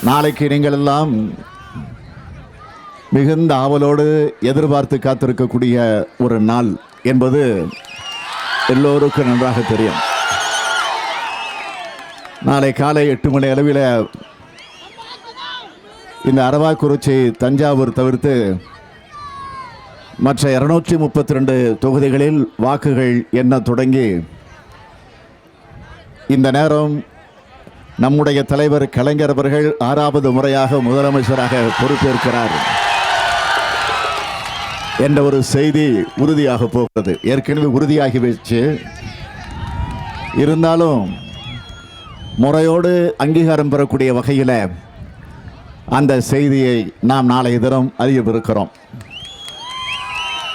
நாளைக்கு நீங்கள் எல்லாம் மிகுந்த ஆவலோடு எதிர்பார்த்து காத்திருக்கக்கூடிய ஒரு நாள் என்பது எல்லோருக்கும் நன்றாக தெரியும். நாளை காலை 8 மணி அளவில் இந்த அரவாக்குறிச்சி, தஞ்சாவூர் தவிர்த்து மற்ற 232 தொகுதிகளில் வாக்குகள் எண்ண தொடங்கி இந்த நேரம் நம்முடைய தலைவர் கலைஞர் அவர்கள் 6வது முறையாக முதலமைச்சராக பொறுப்பேற்கிறார் என்ற ஒரு செய்தி உறுதியாக போகிறது. ஏற்கனவே உறுதியாகி வச்சு இருந்தாலும் முறையோடு அங்கீகாரம் பெறக்கூடிய வகையில் அந்த செய்தியை நாம் நாளைய தினம் அறியவிருக்கிறோம்.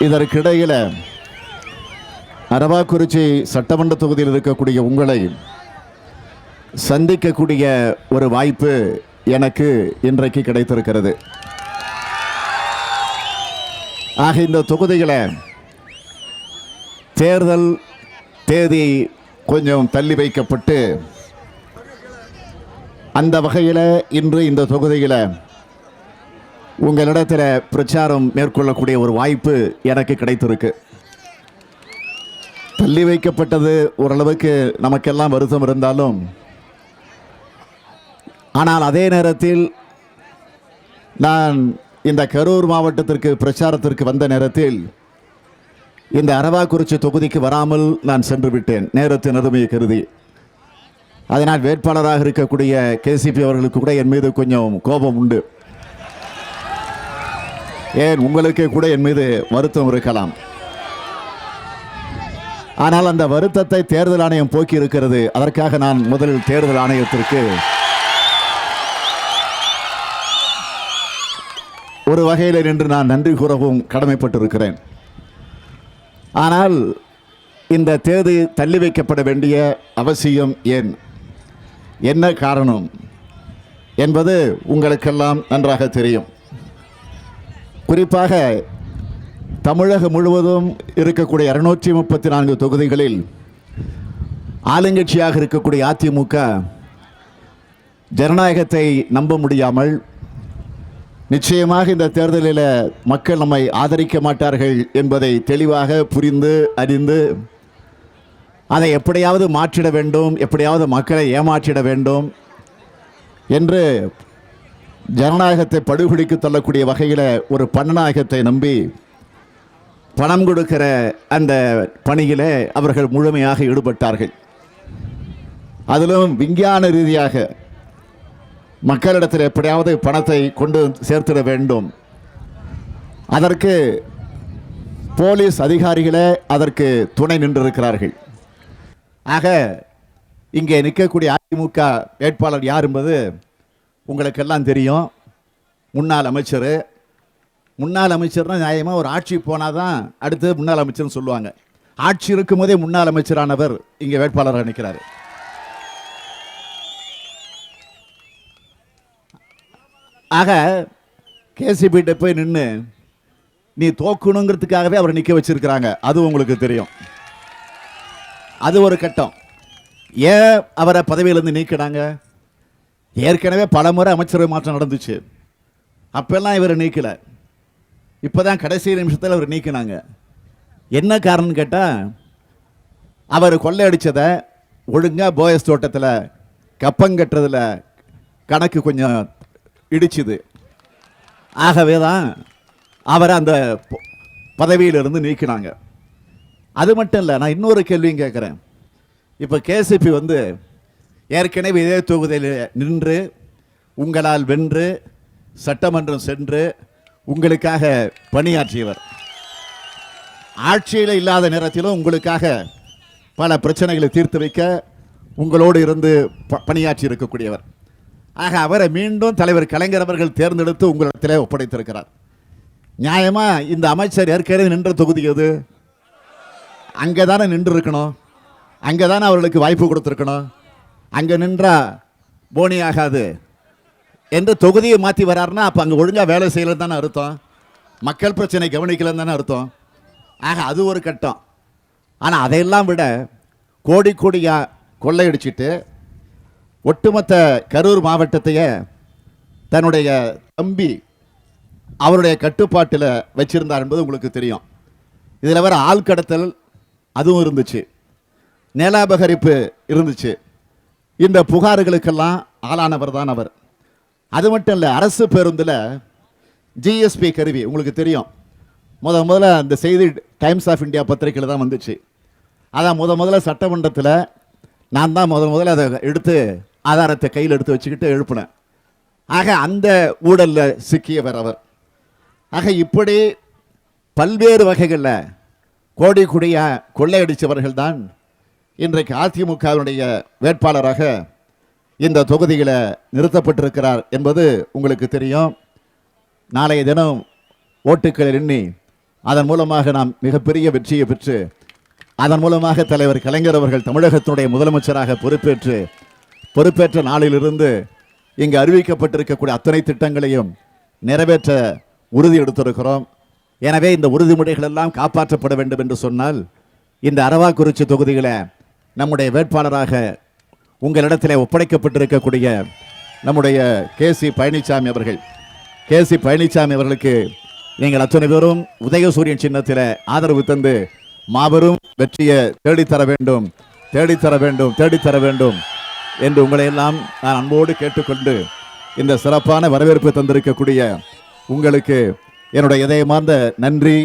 இதற்கிடையில் அரவாக்குறிச்சி சட்டமன்ற தொகுதியில் இருக்கக்கூடிய உங்களை சந்திக்கக்கூடிய ஒரு வாய்ப்பு எனக்கு இன்றைக்கு கிடைத்திருக்கிறது. ஆக இந்த தொகுதிகளை தேர்தல் தேதி கொஞ்சம் தள்ளி வைக்கப்பட்டு அந்த வகையில் இன்று இந்த தொகுதியில் உங்களிடத்தில் பிரச்சாரம் மேற்கொள்ளக்கூடிய ஒரு வாய்ப்பு எனக்கு கிடைத்திருக்கு. தள்ளி வைக்கப்பட்டது ஓரளவுக்கு நமக்கெல்லாம் வருத்தம் இருந்தாலும், ஆனால் அதே நேரத்தில் நான் இந்த கரூர் மாவட்டத்திற்கு பிரச்சாரத்திற்கு வந்த நேரத்தில் இந்த அரவாக்குறிச்சி தொகுதிக்கு வராமல் நான் சென்று விட்டேன், நேரத்தின் அருமையை கருதி. அதனால் வேட்பாளராக இருக்கக்கூடிய கேசிபி அவர்களுக்கு கூட என் மீது கொஞ்சம் கோபம் உண்டு. ஏன் உங்களுக்கு கூட என் மீது வருத்தம் இருக்கலாம். ஆனால் அந்த வருத்தத்தை தேர்தல் ஆணையம் போக்கி இருக்கிறது. அதற்காக நான் முதலில் தேர்தல் ஆணையத்திற்கு ஒரு வகையில் நின்று நான் நன்றி கூறவும் கடமைப்பட்டிருக்கிறேன். ஆனால் இந்த தேதி தள்ளி வைக்கப்பட வேண்டிய அவசியம் ஏன், என்ன காரணம் என்பது உங்களுக்கெல்லாம் நன்றாக தெரியும். குறிப்பாக தமிழகம் முழுவதும் இருக்கக்கூடிய 234 தொகுதிகளில் ஆளுங்கட்சியாக இருக்கக்கூடிய அதிமுக ஜனநாயகத்தை நம்ப முடியாமல், நிச்சயமாக இந்த தேர்தலில் மக்கள் நம்மை ஆதரிக்க மாட்டார்கள் என்பதை தெளிவாக புரிந்து அறிந்து அதை எப்படியாவது மாற்றிட வேண்டும், எப்படியாவது மக்களை ஏமாற்றிட வேண்டும் என்று ஜனநாயகத்தை படுகொலிக்கு தள்ளக்கூடிய வகையில் ஒரு பணநாயகத்தை நம்பி பணம் கொடுக்கிற அந்த பணியில் அவர்கள் முழுமையாக ஈடுபட்டார்கள். அதிலும் விஞ்ஞான ரீதியாக மக்களிடத்தில் எப்படியாவது பணத்தை கொண்டு சேர்த்திட வேண்டும். அதற்கு போலீஸ் அதிகாரிகளே அதற்கு துணை நின்றிருக்கிறார்கள். ஆக இங்கே நிற்கக்கூடிய அதிமுக வேட்பாளர் யார் என்பது உங்களுக்கெல்லாம் தெரியும். முன்னாள் அமைச்சர். முன்னாள் அமைச்சர்னா நியாயமாக ஒரு ஆட்சி போனால் தான் அடுத்து முன்னாள் அமைச்சர்னு சொல்லுவாங்க. ஆட்சி இருக்கும் போதே முன்னாள் அமைச்சரானவர் இங்கே வேட்பாளராக நிற்கிறார். ஆக கேசிபிட்ட போய் நின்று நீ தோக்கணுங்கிறதுக்காகவே அவரை நிற்க வச்சிருக்கிறாங்க. அது உங்களுக்கு தெரியும். அது ஒரு கட்டம். ஏன் அவரை பதவியிலிருந்து நீக்கினாங்க? ஏற்கனவே பல முறை அமைச்சரவை மாற்றம் நடந்துச்சு. அப்பெல்லாம் இவரை நீக்கல. இப்போதான் கடைசி நிமிஷத்தில் அவர் நீக்கினாங்க. என்ன காரணம்னு கேட்டால், அவர் கொள்ளையடிச்சதை ஒழுங்காக போயஸ் தோட்டத்தில் கப்பங்கட்டுறதுல கணக்கு கொஞ்சம் இடிச்சுது. ஆகவே தான் அவரை அந்த பதவியிலிருந்து நீக்கினாங்க. அது மட்டும் இல்லை, நான் இன்னொரு கேள்வியும் கேட்குறேன். இப்போ கேசிபி ஏற்கனவே இதே தொகுதியில் நின்று உங்களால் வென்று சட்டமன்றம் சென்று உங்களுக்காக பணியாற்றியவர். ஆட்சியில் இல்லாத நேரத்திலும் உங்களுக்காக பல பிரச்சனைகளை தீர்த்து வைக்க உங்களோடு இருந்து பணியாற்றி இருக்கக்கூடியவர். ஆக அவரை மீண்டும் தலைவர் கலைஞர் அவர்கள் தேர்ந்தெடுத்து உங்களிடத்திலே ஒப்படைத்திருக்கிறார். நியாயமா இந்த அமைச்சர் ஏற்கனவே நின்ற தொகுதி எது? அங்கே தானே நின்று இருக்கணும். அங்கே தானே அவர்களுக்கு வாய்ப்பு கொடுத்துருக்கணும். அங்கே நின்றா போனி ஆகாது என்று தொகுதியை மாற்றி வராருன்னா அப்போ அங்கே ஒழுங்காக வேலை செய்யலன்னு தானே அர்த்தம். மக்கள் பிரச்சனை கவனிக்கலன்னு தானே அர்த்தம். ஆக அது ஒரு கட்டம். ஆனால் அதையெல்லாம் விட கோடி கோடியாக கொள்ளையடிச்சிட்டு ஒட்டுமொத்த கரூர் மாவட்டத்தையே தன்னுடைய தம்பி அவருடைய கட்டுப்பாட்டில் வச்சிருந்தார் என்பது உங்களுக்கு தெரியும். இதில் வர ஆள் கடத்தல் அதுவும் இருந்துச்சு, நிலாபகரிப்பு இருந்துச்சு. இந்த புகார்களுக்கெல்லாம் ஆளானவர் தான் அவர். அது மட்டும் இல்லை, அரசு பேருந்தில் ஜிஎஸ்பி கருவி உங்களுக்கு தெரியும். முதல்ல அந்த செய்தி டைம்ஸ் ஆஃப் இந்தியா பத்திரிகையில் தான் வந்துச்சு. அதான் முதல்ல சட்டமன்றத்தில் நான் தான் முதல்ல அதை எடுத்து ஆதாரத்தை கையில் எடுத்து வச்சுக்கிட்டு எழுப்பினேன். ஆக அந்த ஊழலில் சிக்கியவர் அவர். ஆக இப்படி பல்வேறு வகைகளில் கோடி கொடியாக கொள்ளையடித்தவர்கள் தான் இன்றைக்கு அதிமுகவினுடைய வேட்பாளராக இந்த தொகுதியில் நிறுத்தப்பட்டிருக்கிறார் என்பது உங்களுக்கு தெரியும். நாளைய தினம் ஓட்டுக்களை எண்ணி அதன் மூலமாக நாம் மிகப்பெரிய வெற்றியை பெற்று அதன் மூலமாக தலைவர் கலைஞர் அவர்கள் தமிழகத்தினுடைய முதலமைச்சராக பொறுப்பேற்ற நாளிலிருந்து இங்கு அறிவிக்கப்பட்டிருக்கக்கூடிய அத்தனை திட்டங்களையும் நிறைவேற்ற உறுதி எடுத்திருக்கிறோம். எனவே இந்த உறுதிமொழிகள் எல்லாம் காப்பாற்றப்பட வேண்டும் என்று சொன்னால் இந்த அரவாக்குறிச்சி தொகுதியில் நம்முடைய வேட்பாளராக உங்களிடத்தில் ஒப்படைக்கப்பட்டிருக்கக்கூடிய நம்முடைய கேசி பழனிசாமி அவர்களுக்கு நீங்கள் அத்தனை பேரும் உதயசூரியன் சின்னத்தில் ஆதரவு தந்து மாபெரும் வெற்றியை தேடித்தர வேண்டும் என்று உங்களை எல்லாம் நான் அன்போடு கேட்டுக்கொண்டு இந்த சிறப்பான வரவேற்பு தந்திருக்கக்கூடிய உங்களுக்கு என்னுடைய இதயமார்ந்த நன்றி.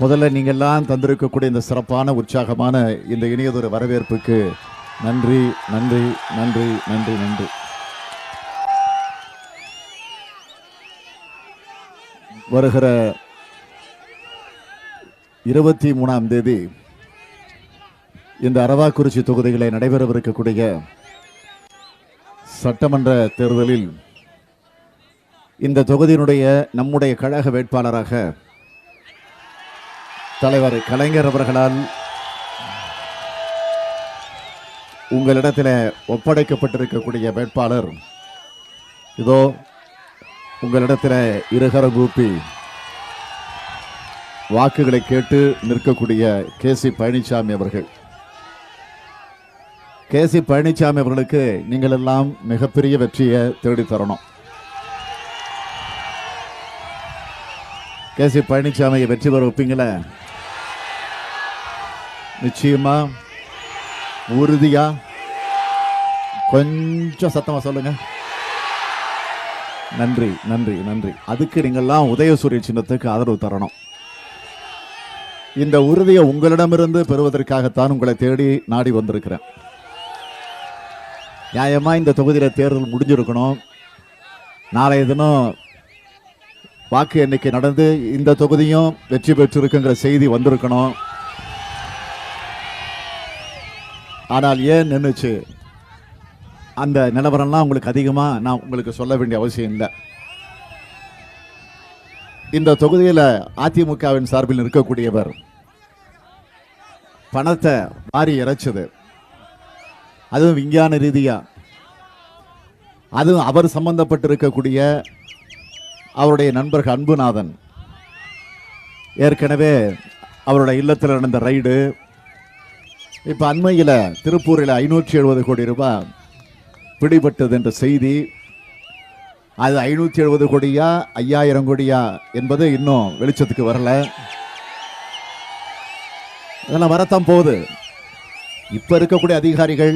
முதல்ல நீங்கள்லாம் தந்திருக்கக்கூடிய இந்த சிறப்பான உற்சாகமான இந்த இனியதொரு வரவேற்புக்கு நன்றி. வருகிற 23ஆம் தேதி இந்த அரவாக்குறிச்சி தொகுதிகளை நடைபெறவிருக்கக்கூடிய சட்டமன்ற தேர்தலில் இந்த தொகுதியினுடைய நம்முடைய கழக வேட்பாளராக தலைவர் கலைஞர் அவர்களால் உங்களிடத்தில் ஒப்படைக்கப்பட்டிருக்கக்கூடிய வேட்பாளர் இதோ உங்களிடத்தில் இருகரம் கூப்பி வாக்குகளை கேட்டு நிற்கக்கூடிய கேசி பழனிசாமி அவர்கள். கேசி பழனிசாமி அவர்களுக்கு நீங்கள் எல்லாம் மிகப்பெரிய வெற்றியை தேடி தரணும். கேசி பழனிசாமியை வெற்றி பெற வைப்பீங்களே? நிச்சயமா, உறுதியா, கொஞ்சம் சத்தமா சொல்லுங்க. நன்றி. அதுக்கு நீங்கள்லாம் உதயசூரிய சின்னத்துக்கு ஆதரவு தரணும். இந்த உறுதியை உங்களிடமிருந்து பெறுவதற்காகத்தான் உங்களை தேடி நாடி வந்திருக்கிறேன். நியாயமா இந்த தொகுதியில் தேர்தல் முடிஞ்சிருக்கணும். நாளைய தினம் வாக்கு எண்ணிக்கை நடந்து இந்த தொகுதியும் வெற்றி பெற்றிருக்குங்கிற செய்தி வந்திருக்கணும். ஆனால் ஏன் நின்றுச்சு? அந்த நிலவரம்லாம் உங்களுக்கு அதிகமாக நான் உங்களுக்கு சொல்ல வேண்டிய அவசியம் இல்லை. இந்த தொகுதியில் அதிமுகவின் சார்பில் இருக்கக்கூடியவர் பணத்தை வாரி இறைச்சது, அதுவும் விஞ்ஞான ரீதியா, அதுவும் அவர் சம்பந்தப்பட்டிருக்கக்கூடிய அவருடைய நண்பர்கள் அன்புநாதன் ஏற்கனவே அவருடைய இல்லத்தில் நடந்த ரைடு, இப்போ அண்மையில் திருப்பூரில் 570 கோடி ரூபாய் பிடிபட்டது என்ற செய்தி. அது 570 கோடியா 5000 கோடியா என்பது இன்னும் வெளிச்சத்துக்கு வரல. இதெல்லாம் வரத்தான் போகுது. இப்போ இருக்கக்கூடிய அதிகாரிகள்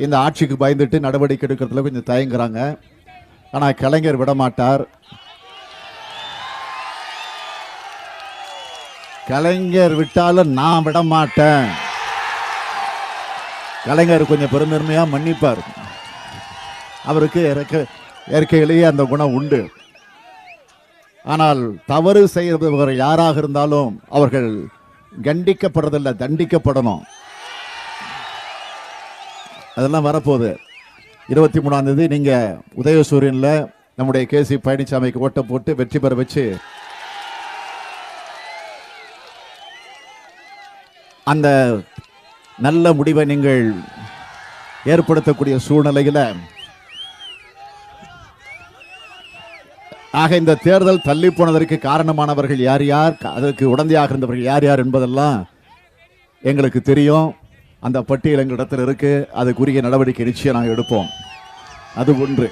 இந்த ஆட்சிக்கு பயந்துட்டு நடவடிக்கை எடுக்கிறதுல கொஞ்சம் தயங்குறாங்க. ஆனால் கலைஞர் விடமாட்டார். கலைஞர் விட்டாலும் நான் விட மாட்டேன். கலைஞர் கொஞ்சம் பெருந்தன்மையாக மன்னிப்பார். அவருக்கு இயற்கையிலேயே அந்த குணம் உண்டு. ஆனால் தவறு செய்தவர் யாராக இருந்தாலும் அவர்கள் கண்டிக்கப்படுறதில்லை, தண்டிக்கப்படணும். அதெல்லாம் வரப்போகுது. 23ஆம் தேதி நீங்கள் உதயசூரியனில் நம்முடைய KC பழனிசாமிக்கு ஓட்டை போட்டு வெற்றி பெற வச்சு அந்த நல்ல முடிவை நீங்கள் ஏற்படுத்தக்கூடிய சூழ்நிலையில் ஆக இந்த தேர்தல் தள்ளி போனதற்கு காரணமானவர்கள் யார் யார், அதற்கு உடந்தையாக இருந்தவர்கள் யார் யார் என்பதெல்லாம் எங்களுக்கு தெரியும். அந்த பட்டியல் எங்களிடத்தில் இருக்கு. அதுக்குரிய நடவடிக்கை நிச்சயம் நாங்கள் எடுப்போம். அது ஒன்று.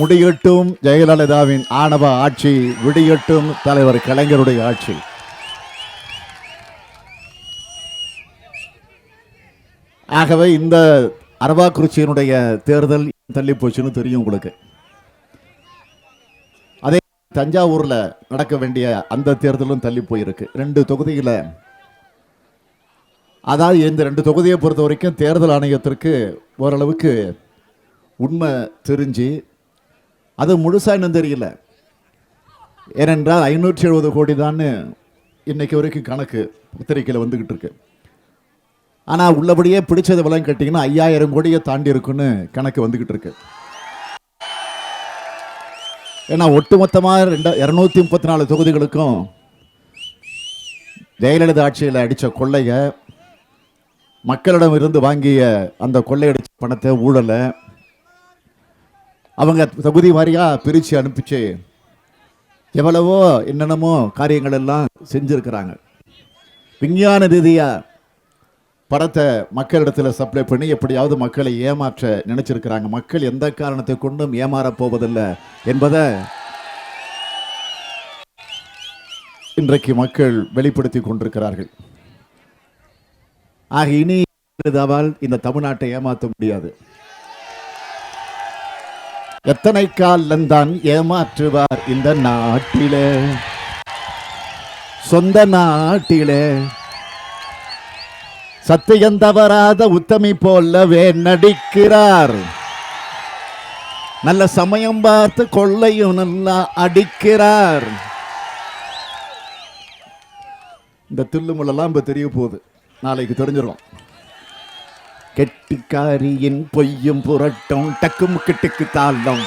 முடியட்டும் ஜெயலலிதாவின் ஆணவ ஆட்சி, விடியட்டும் தலைவர் கலைஞருடைய ஆட்சி. ஆகவே இந்த அரவாக்குறிச்சியினுடைய தேர்தல் தள்ளி போச்சுன்னு தெரியும் உங்களுக்கு. அதே தஞ்சாவூர்ல நடக்க வேண்டிய அந்த தேர்தலும் தள்ளி போயிருக்கு. 2 தொகுதியில, அதாவது இந்த 2 தொகுதியை பொறுத்த வரைக்கும் தேர்தல் ஆணையத்திற்கு ஓரளவுக்கு உண்மை தெரிஞ்சு, அது முழுசா இன்னும் தெரியல. ஏனென்றால் 570 கோடி தான் இன்னைக்கு வரைக்கும் கணக்கு பத்திரிகையில் வந்துகிட்டு இருக்கு. ஆனால் உள்ளபடியே பிடிச்சது விலை கட்டிங்கன்னா 5000 கோடியை தாண்டி இருக்குன்னு கணக்கு வந்துகிட்டு இருக்கு. ஏன்னா ஒட்டுமொத்தமாக 234 தொகுதிகளுக்கும் ஜெயலலிதா ஆட்சியில் அடித்த கொள்ளைய, மக்களிடம் இருந்து வாங்கிய அந்த கொள்ளையடிச்ச பணத்தை, ஊழலை அவங்க தொகுதி வாரியாக பிரித்து அனுப்பிச்சு எவ்வளவோ என்னென்னமோ காரியங்கள் எல்லாம் செஞ்சுருக்கிறாங்க. விஞ்ஞான ரீதியாக படத்தை மக்களிடத்தில் சப்ளை பண்ணி எப்படியாவது மக்களை ஏமாற்ற நினைச்சிருக்கிறாங்க. மக்கள் எந்த காரணத்தை கொண்டும் ஏமாறப் போவதில்லை என்பதை இன்றைக்கு மக்கள் வெளிப்படுத்தி கொண்டிருக்கிறார்கள். ஆக இனி இந்த தமிழ்நாட்டை ஏமாற்ற முடியாது. எத்தனை காலந்தான் ஏமாற்றுவார் இந்த நாட்டிலே, சொந்த நாட்டிலே. சத்தியம் தவறாத உத்தமி போலவே நடிக்கிறார். நல்ல சமயம் பார்த்து கொள்ளையும் நல்லா அடிக்கிறார். இந்த தில்லுமுள்ளெல்லாம் இப்ப தெரிய போகுது, நாளைக்கு தெரிஞ்சிடும். கெட்டிக்காரியின் பொய்யும் புரட்டும் டக்குமுக்கிட்டுக்கு தாளம்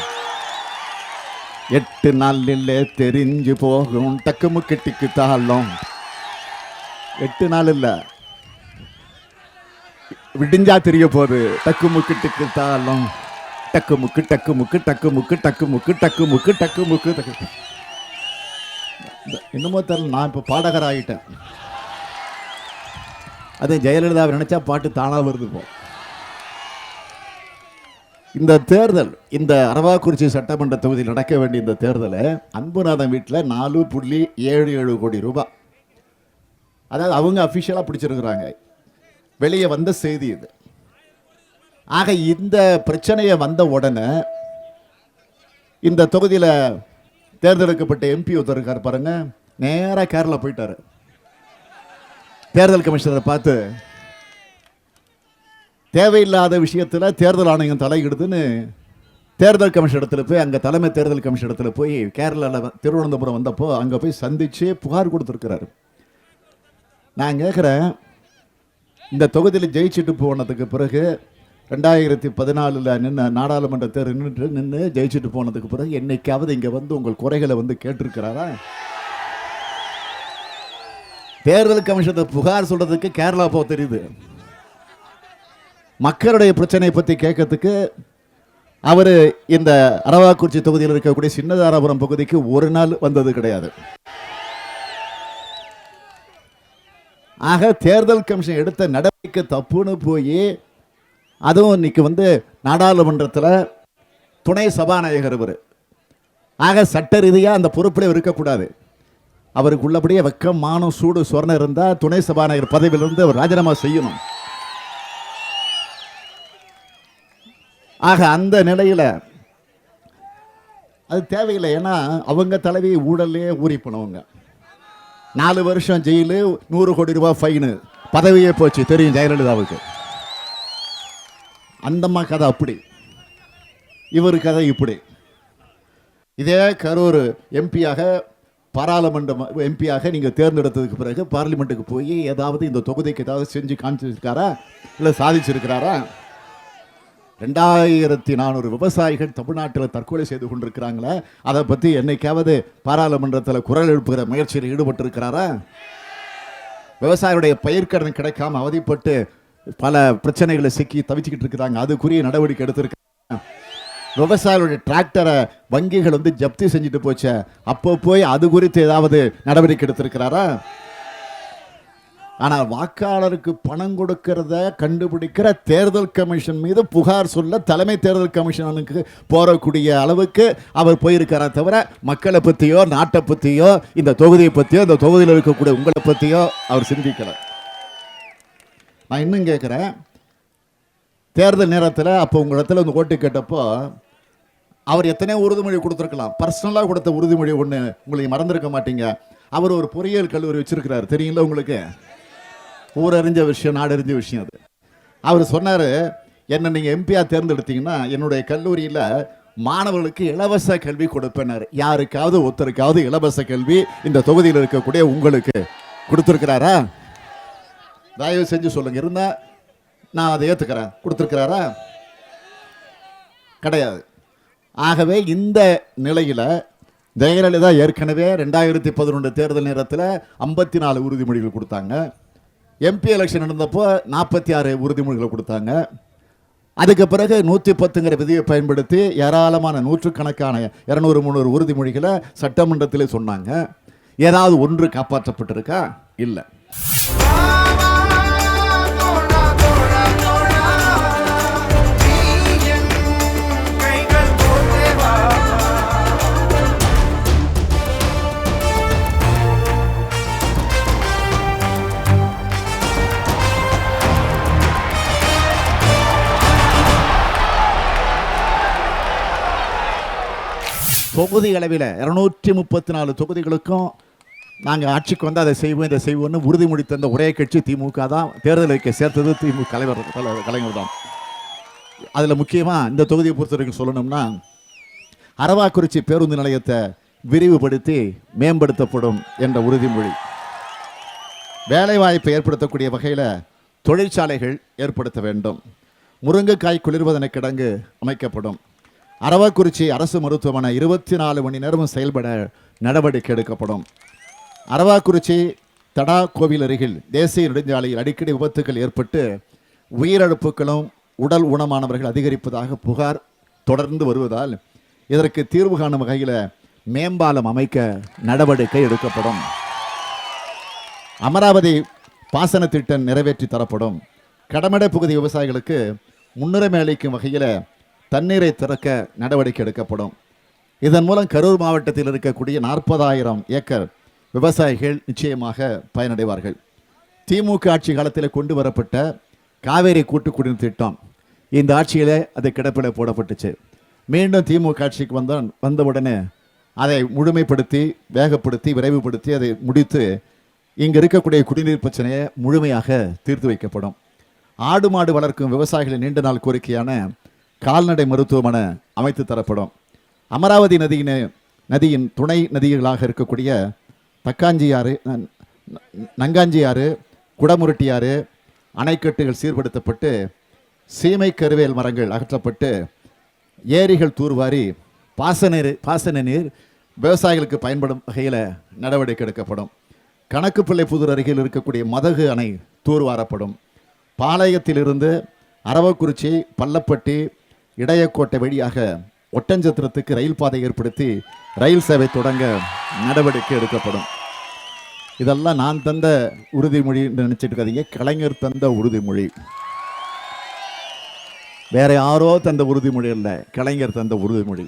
8 நாளில் தெரிஞ்சு போகும் டக்குமுக்கிட்டுக்கு தாளம். 8 நாள் இல்ல, விடிஞ்சா தெரிய போகுது டக்குமுக்கிட்டுக்கு தாளம். டக்கு முக்கு டக்கு முக்கு டக்கு முக்கு டக்கு முக்கு டக்கு முக்கு டக்கு முக்கு டக்கு. என்னமோ தெரியல, நான் இப்போ பாடகர் ஆகிட்டேன். அது ஜெயலலிதாவை நினைச்சா பாட்டு தானா வருது. இப்போ இந்த தேர்தல், இந்த அரவாக்குறிச்சி சட்டமன்ற தொகுதியில் நடக்க வேண்டிய இந்த தேர்தலை அன்புநாதன் வீட்டில் 4.77 கோடி ரூபாய், அதாவது அவங்க அஃபிஷியலாக பிடிச்சிருக்கிறாங்க. வெளியே வந்த செய்தி இது. ஆக இந்த பிரச்சனையை வந்த உடனே இந்த தொகுதியில் தேர்ந்தெடுக்கப்பட்ட எம்பி ஒருத்தர் இருக்கார் பாருங்க, நேராக கேரளா போயிட்டாரு. தேர்தல் கமிஷனரை பார்த்து தேவையில்லாத விஷயத்தில் தேர்தல் ஆணையம் தலையிடுதுன்னு தேர்தல் கமிஷன் இடத்துல போய், அங்கே தலைமை தேர்தல் கமிஷன் இடத்துல போய் கேரளாவில் திருவனந்தபுரம் வந்தப்போ அங்கே போய் சந்தித்து புகார் கொடுத்துருக்கிறாரு. நான் கேட்குறேன், இந்த தொகுதியில் ஜெயிச்சுட்டு போனதுக்கு பிறகு 2014 நின்று நாடாளுமன்ற தேர்தல் நின்று ஜெயிச்சுட்டு போனதுக்கு பிறகு என்னைக்காவது இங்கே வந்து உங்கள் குறைகளை வந்து கேட்டிருக்கிறாரா? தேர்தல் கமிஷனை புகார் சொல்றதுக்கு கேரளா போ தெரியுது. மக்களுடைய பிரச்சனையை பற்றி கேட்கறதுக்கு அவர் இந்த அரவாக்குறிச்சி தொகுதியில் இருக்கக்கூடிய சின்னதாராபுரம் பகுதிக்கு ஒரு நாள் வந்தது கிடையாது. ஆக தேர்தல் கமிஷன் எடுத்த நடவடிக்கை தப்புன்னு போய், அதுவும் இன்னைக்கு வந்து நாடாளுமன்றத்தில் துணை சபாநாயகர் இவர். ஆக சட்ட ரீதியாக அந்த பொறுப்பில் இருக்கக்கூடாது. அவருக்கு உள்ளபடியே வெக்கம், மானம், சூடு, சொர்ணம் இருந்தால் துணை சபாநாயகர் பதவியிலிருந்து அவர் ராஜினாமா செய்யணும். ஆக அந்த நிலையில் அது தேவையில்லை. ஏன்னா அவங்க தலைவி ஊழலே ஊறி போனவங்க. 4 வருஷம் ஜெயிலு, 100 கோடி ரூபாய் ஃபைனு, பதவியே போச்சு. தெரியும் ஜெயலலிதாவுக்கு. அந்தம்மா கதை அப்படி, இவர் கதை இப்படி. இதே கரூர் எம்பியாக, பாராளுமன்ற எம்பியாக நீங்கள் தேர்ந்தெடுத்ததுக்கு பிறகு பார்லிமெண்ட்டுக்கு போய் ஏதாவது இந்த தொகுதிக்கு ஏதாவது செஞ்சு காமிச்சிருக்காரா, இல்லை சாதிச்சிருக்கிறாரா? 2400 விவசாயிகள் தமிழ்நாட்டில் தற்கொலை செய்து கொண்டிருக்கிறாங்களே, அதை பற்றி என்னைக்காவது பாராளுமன்றத்தில் குரல் எழுப்புகிற முயற்சியில் ஈடுபட்டிருக்கிறாரா? விவசாயிகளுடைய பயிர்க்கடன் கிடைக்காம அவதிப்பட்டு பல பிரச்சனைகளை சிக்கி தவிச்சுக்கிட்டு இருக்கிறாங்க, அதுக்குரிய நடவடிக்கை எடுத்திருக்காங்க. விவசாயிகளுடைய டிராக்டரை வங்கிகள் வந்து ஜப்தி செஞ்சுட்டு போச்ச, அப்போ போய் அது குறித்து ஏதாவது நடவடிக்கை எடுத்திருக்கிறாரா? ஆனால் வாக்காளருக்கு பணம் கொடுக்கிறத கண்டுபிடிக்கிற தேர்தல் கமிஷன் மீது புகார் சொல்ல தலைமை தேர்தல் கமிஷனுக்கு போறக்கூடிய அளவுக்கு அவர் போயிருக்காரா தவிர, மக்களை பற்றியோ, நாட்டை பற்றியோ, இந்த தொகுதியை பற்றியோ, இந்த தொகுதியில் இருக்கக்கூடிய உங்களை பற்றியோ அவர் சிந்திக்கல. நான் இன்னும் கேட்குறேன், தேர்தல் நேரத்தில் அப்போ உங்களிடத்தில் வந்து ஓட்டு கேட்டப்போ அவர் எத்தனையோ உறுதிமொழி கொடுத்துருக்கலாம். பர்சனலாக கொடுத்த உறுதிமொழி ஒன்று உங்களுக்கு மறந்துருக்க மாட்டீங்க. அவர் ஒரு பொறியியல் கல்லூரி வச்சிருக்கிறார், தெரியுங்களா உங்களுக்கு? ஊரறிஞ்ச விஷயம், நாடறிஞ்ச விஷயம் அது. அவர் சொன்னார், என்ன நீங்கள் எம்பியாக தேர்ந்தெடுத்தீங்கன்னா என்னுடைய கல்லூரியில் மாணவர்களுக்கு இலவச கல்வி கொடுப்பேனார். யாருக்காவது ஒருத்தருக்காவது இலவச கல்வி இந்த தொகுதியில் இருக்கக்கூடிய உங்களுக்கு கொடுத்துருக்கிறாரா? தயவு செஞ்சு சொல்லுங்க. இருந்தா நான் அதை ஏற்றுக்கிறேன். கொடுத்துருக்கிறாரா? கிடையாது. ஆகவே இந்த நிலையில் ஜெயலலிதா ஏற்கனவே 2011 தேர்தல் நேரத்தில் 54 உறுதிமொழிகள் கொடுத்தாங்க. எம்பி எலெக்ஷன் நடந்தப்போ 46 உறுதிமொழிகளை கொடுத்தாங்க. அதுக்கு பிறகு 110ங்கிற விதியை பயன்படுத்தி ஏராளமான நூற்றுக்கணக்கான 200-300 உறுதிமொழிகளை சட்டமன்றத்திலே சொன்னாங்க. ஏதாவது ஒன்று காப்பாற்றப்பட்டிருக்கா? இல்லை. தொகுதி அளவில் 234 தொகுதிகளுக்கும் நாங்கள் ஆட்சிக்கு வந்து அதை செய்வோம், இதை செய்வோம்னு உறுதிமொழி தந்த ஒரே கட்சி திமுக தான். தேர்தலுக்கு சேர்த்தது திமுக கலைஞர் தான். அதில் முக்கியமாக இந்த தொகுதியை பொறுத்த வரைக்கும் சொல்லணும்னா, அரவாக்குறிச்சி பேருந்து நிலையத்தை விரிவுபடுத்தி மேம்படுத்தப்படும் என்ற உறுதிமொழி, வேலைவாய்ப்பை ஏற்படுத்தக்கூடிய வகையில் தொழிற்சாலைகள் ஏற்படுத்த வேண்டும், முருங்கைக்காய் குளிர்வதன கிடங்கு அமைக்கப்படும், அரவாக்குறிச்சி அரசு மருத்துவமனை 24 மணி நேரமும் செயல்பட நடவடிக்கை எடுக்கப்படும், அரவாக்குறிச்சி தடா கோவில் அருகில் தேசிய நெடுஞ்சாலையில் அடிக்கடி விபத்துக்கள் ஏற்பட்டு உயிரிழப்புகளும் உடல் ஊனமானவர்கள் அதிகரிப்பதாக புகார் தொடர்ந்து வருவதால் இதற்கு தீர்வு காணும் வகையில் மேம்பாலம் அமைக்க நடவடிக்கை எடுக்கப்படும். அமராவதி பாசன திட்டம் நிறைவேற்றி தரப்படும். கடமடை பகுதி விவசாயிகளுக்கு முன்னுரிமை அளிக்கும் வகையில் தண்ணீரை திறக்க நடவடிக்கை எடுக்கப்படும். இதன் மூலம் கரூர் மாவட்டத்தில் இருக்கக்கூடிய 40,000 ஏக்கர் விவசாயிகள் நிச்சயமாக பயனடைவார்கள். திமுக ஆட்சி காலத்தில் கொண்டு வரப்பட்ட காவேரி கூட்டு குடிநீர் திட்டம் இந்த ஆட்சியிலே அது கிடப்பில் போடப்பட்டுச்சு. மீண்டும் திமுக ஆட்சிக்கு வந்தவுடனே அதை முழுமைப்படுத்தி வேகப்படுத்தி விரைவுபடுத்தி அதை முடித்து இங்கு இருக்கக்கூடிய குடிநீர் பிரச்சனையை முழுமையாக தீர்த்து வைக்கப்படும். ஆடு மாடு வளர்க்கும் விவசாயிகளின் நீண்ட நாள் கோரிக்கையான கால்நடை மருத்துவமனை அமைத்து தரப்படும். அமராவதி நதியின் துணை நதிகளாக இருக்கக்கூடிய தக்காஞ்சியாறு, நங்காஞ்சியாறு, குடமுருட்டியாறு அணைக்கட்டுகள் சீர்படுத்தப்பட்டு சீமை கருவேல் மரங்கள் அகற்றப்பட்டு ஏரிகள் தூர்வாரி பாசன நீர் விவசாயிகளுக்கு பயன்படும் வகையில் நடவடிக்கை எடுக்கப்படும். கணக்குப்பிள்ளை புதூர் அருகில் இருக்கக்கூடிய மதகு அணை தூர்வாரப்படும். பாளையத்திலிருந்து அரவக்குறிச்சி, பள்ளப்பட்டி, இடையக்கோட்டை வழியாக ஒட்டஞ்சத்திரத்துக்கு ரயில் பாதை ஏற்படுத்தி ரயில் சேவை தொடங்க நடவடிக்கை எடுக்கப்படும். இதெல்லாம் நான் தந்த உறுதிமொழி நினைச்சிட்டு இருக்காதீங்க. கலைஞர் தந்த உறுதிமொழி, வேற யாரோ தந்த உறுதிமொழி இல்லை, கலைஞர் தந்த உறுதிமொழி.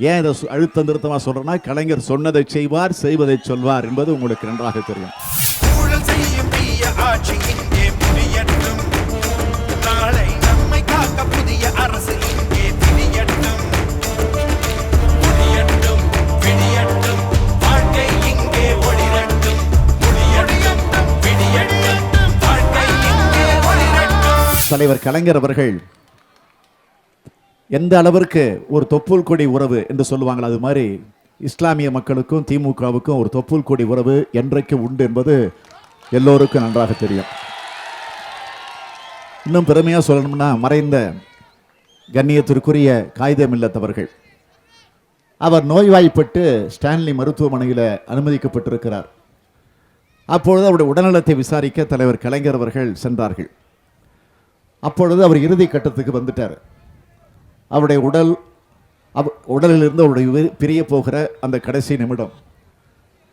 ஏன் இதை அழுத்தம் திருத்தமாக சொல்றேன்னா, கலைஞர் சொன்னதை செய்வார், செய்வதை சொல்வார் என்பது உங்களுக்கு நன்றாக தெரியும். தலைவர் கலைஞர் அவர்கள் எந்த அளவிற்கு ஒரு தொப்புள் கொடி உறவு என்று சொல்லுவாங்களோ அது மாதிரி இஸ்லாமிய மக்களுக்கும் திமுகவுக்கும் ஒரு தொப்புள் கொடி உறவு என்றைக்கு உண்டு என்பது எல்லோருக்கும் நன்றாக தெரியும். இன்னும் பெருமையாக சொல்லணும்னா, மறைந்த கண்ணியத்திற்குரிய காகிதம் இல்லத்தவர்கள் அவர் நோய்வாய்ப்பட்டு ஸ்டான்லி மருத்துவமனையில் அனுமதிக்கப்பட்டிருக்கிறார். அப்பொழுது அவருடைய உடல்நலத்தை விசாரிக்க தலைவர் கலைஞர் அவர்கள் சென்றார்கள். அப்பொழுது அவர் இறுதி கட்டத்துக்கு வந்துட்டார். அவருடைய உடலிலிருந்து அவருடைய பிரிய போகிற அந்த கடைசி நிமிடம்,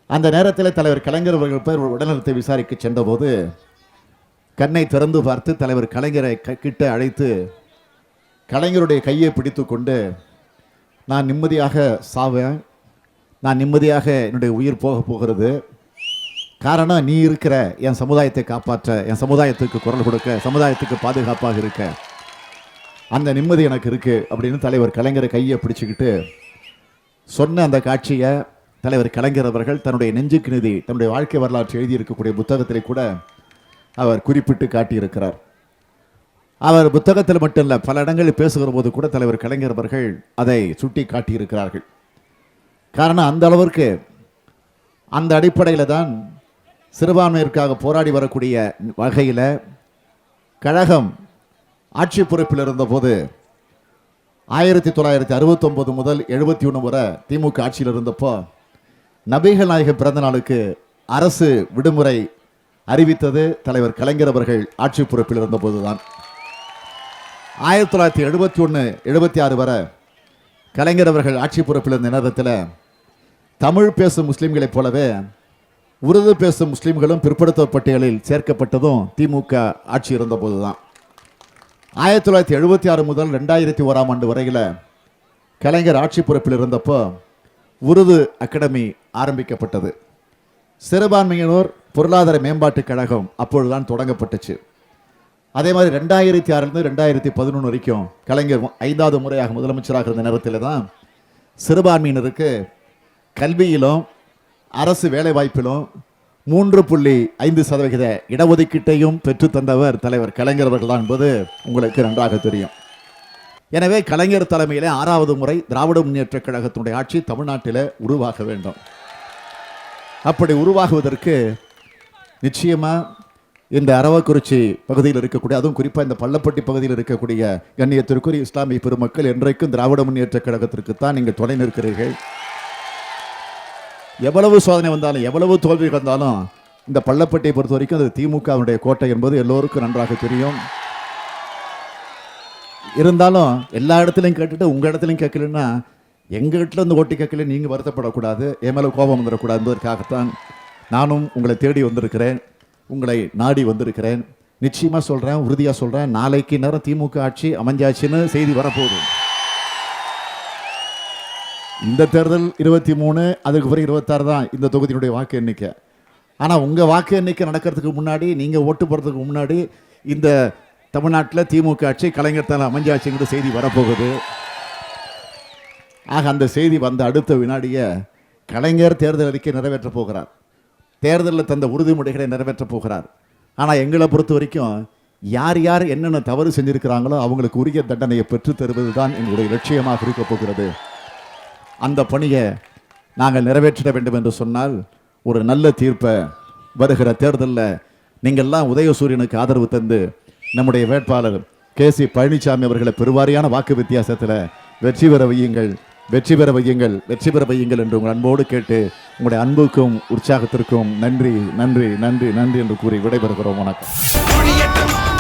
அந்த நேரத்தில் தலைவர் கலைஞர் அவர்கள் பேர் உடல்நலத்தை விசாரிக்க சென்றபோது கண்ணை திறந்து பார்த்து தலைவர் கலைஞரை கிட்ட அழைத்து கலைஞருடைய கையை பிடித்து கொண்டு, நான் நிம்மதியாக சாவேன், நான் நிம்மதியாக என்னுடைய உயிர் போக போகிறது, காரணம் நீ இருக்கிற, என் சமுதாயத்தை காப்பாற்ற, என் சமுதாயத்துக்கு குரல் கொடுக்க, சமுதாயத்துக்கு பாதுகாப்பாக இருக்க, அந்த நிம்மதி எனக்கு இருக்கு அப்படின்னு தலைவர் கலைஞரை கையை பிடிச்சுக்கிட்டு சொன்ன அந்த காட்சியை தலைவர் கலைஞர் அவர்கள் தன்னுடைய நெஞ்சுக்கு நிதி, தன்னுடைய வாழ்க்கை வரலாற்று எழுதியிருக்கக்கூடிய புத்தகத்திலே கூட அவர் குறிப்பிட்டு காட்டியிருக்கிறார். அவர் புத்தகத்தில் மட்டும் இல்லை, பல இடங்களில் பேசுகிற போது கூட தலைவர் கலைஞர் அவர்கள் அதை சுட்டி காட்டியிருக்கிறார்கள். காரணம், அந்த அளவிற்கு அந்த அடிப்படையில் தான் சிறுபான்மையிற்காக போராடி வரக்கூடிய வகையில் கழகம் ஆட்சி பொறுப்பில் இருந்தபோது 1969 முதல் 71 வரை திமுக ஆட்சியில் இருந்தப்போ நபிகள் நாயகம் பிறந்த நாளுக்கு அரசு விடுமுறை அறிவித்தது தலைவர் கலைஞர் அவர்கள் ஆட்சி பொறுப்பில் இருந்தபோது தான். 1971-76 வரை கலைஞர் அவர்கள் ஆட்சி பொறுப்பில் இருந்த நேரத்தில் தமிழ் பேசும் முஸ்லீம்களைப் போலவே உருது பேசும் முஸ்லீம்களும் பிற்படுத்த பட்டியலில் சேர்க்கப்பட்டதும் திமுக ஆட்சி இருந்தபோது தான். 1976 முதல் 2001ஆம் ஆண்டு வரையில் கலைஞர் ஆட்சி பொறுப்பில் இருந்தப்போ உருது அகாடமி ஆரம்பிக்கப்பட்டது. சிறுபான்மையினோர் பொருளாதார மேம்பாட்டுக் கழகம் அப்பொழுதுதான் தொடங்கப்பட்டுச்சு. அதே மாதிரி 2006 2011 வரைக்கும் கலைஞர் 5வது முறையாக முதலமைச்சராக இருந்த நேரத்தில் தான் சிறுபான்மையினருக்கு கல்வியிலும் அரசு வேலைவாய்ப்பிலும் 3.5% இடஒதுக்கீட்டையும் பெற்று தந்தவர் தலைவர் கலைஞர் அவர்கள் தான் என்பது உங்களுக்கு நன்றாக தெரியும். எனவே கலைஞர் தலைமையிலே 6வது முறை திராவிட முன்னேற்ற கழகத்தினுடைய ஆட்சி தமிழ்நாட்டில் உருவாக வேண்டும். அப்படி உருவாகுவதற்கு நிச்சயமாக இந்த அரவக்குறிச்சி பகுதியில் இருக்கக்கூடிய, அதுவும் குறிப்பாக இந்த பள்ளப்பட்டி பகுதியில் இருக்கக்கூடிய கண்ணியத்திற்குரிய இஸ்லாமிய பெருமக்கள் என்றைக்கும் திராவிட முன்னேற்ற கழகத்திற்கு தான் நீங்கள் துணை நிற்கிறீர்கள். எவ்வளவு சோதனை வந்தாலும், எவ்வளவு தோல்வி வந்தாலும், இந்த பள்ளப்பட்டியை பொறுத்த வரைக்கும் அது திமுகவுடைய கோட்டை என்பது எல்லோருக்கும் நன்றாக தெரியும். இருந்தாலும் எல்லா இடத்துலையும் கேட்டுட்டு உங்கள் இடத்துலையும் கேட்கலன்னா எங்கள் வீட்டில் இருந்து ஓட்டி கேட்கல நீங்கள் வருத்தப்படக்கூடாது, என் மேலே கோபம் வந்துடக்கூடாது என்பதற்காகத்தான் நானும் உங்களை தேடி வந்திருக்கிறேன், உங்களை நாடி வந்திருக்கிறேன். நிச்சயமாக சொல்கிறேன், உறுதியாக சொல்கிறேன், நாளைக்கு நேரம் திமுக ஆட்சி அமைஞ்சாச்சுன்னு செய்தி வரப்போகுது. இந்த தேர்தல் 23, அதுக்கு பிறகு 26 தான் இந்த தொகுதியினுடைய வாக்கு எண்ணிக்கை. ஆனால் உங்கள் வாக்கு எண்ணிக்கை நடக்கிறதுக்கு முன்னாடி, நீங்கள் ஓட்டு போடுறதுக்கு முன்னாடி இந்த தமிழ்நாட்டில் திமுக ஆட்சி கலைஞர் தலை அமைஞ்சாட்சிங்கிற செய்தி வரப்போகுது. ஆக அந்த செய்தி வந்த அடுத்த வினாடியை கலைஞர் தேர்தல் அறிக்கை நிறைவேற்றப் போகிறார், தேர்தலில் தந்த உறுதிமொழிகளை நிறைவேற்றப் போகிறார். ஆனால் எங்களை பொறுத்த வரைக்கும் யார் யார் என்னென்ன தவறு செஞ்சிருக்கிறாங்களோ அவங்களுக்கு உரிய தண்டனையை பெற்றுத் தருவது தான் எங்களுடைய லட்சியமாக இருக்க போகிறது. அந்த பணியை நாங்கள் நிறைவேற்றிட வேண்டும் என்று சொன்னால் ஒரு நல்ல தீர்ப்பை வருகிற தேர்தலில் நீங்கள்லாம் உதயசூரியனுக்கு ஆதரவு தந்து நம்முடைய வேட்பாளர் கே.சி. பழனிசாமி அவர்களை பெருவாரியான வாக்கு வித்தியாசத்தில் வெற்றி பெற வையுங்கள், வெற்றி பெற வையுங்கள், வெற்றி பெற வையுங்கள் என்று உங்கள் அன்போடு கேட்டு உங்களுடைய அன்புக்கும் உற்சாகத்திற்கும் நன்றி நன்றி நன்றி நன்றி என்று கூறி விடைபெறுகிறோம். வணக்கம்.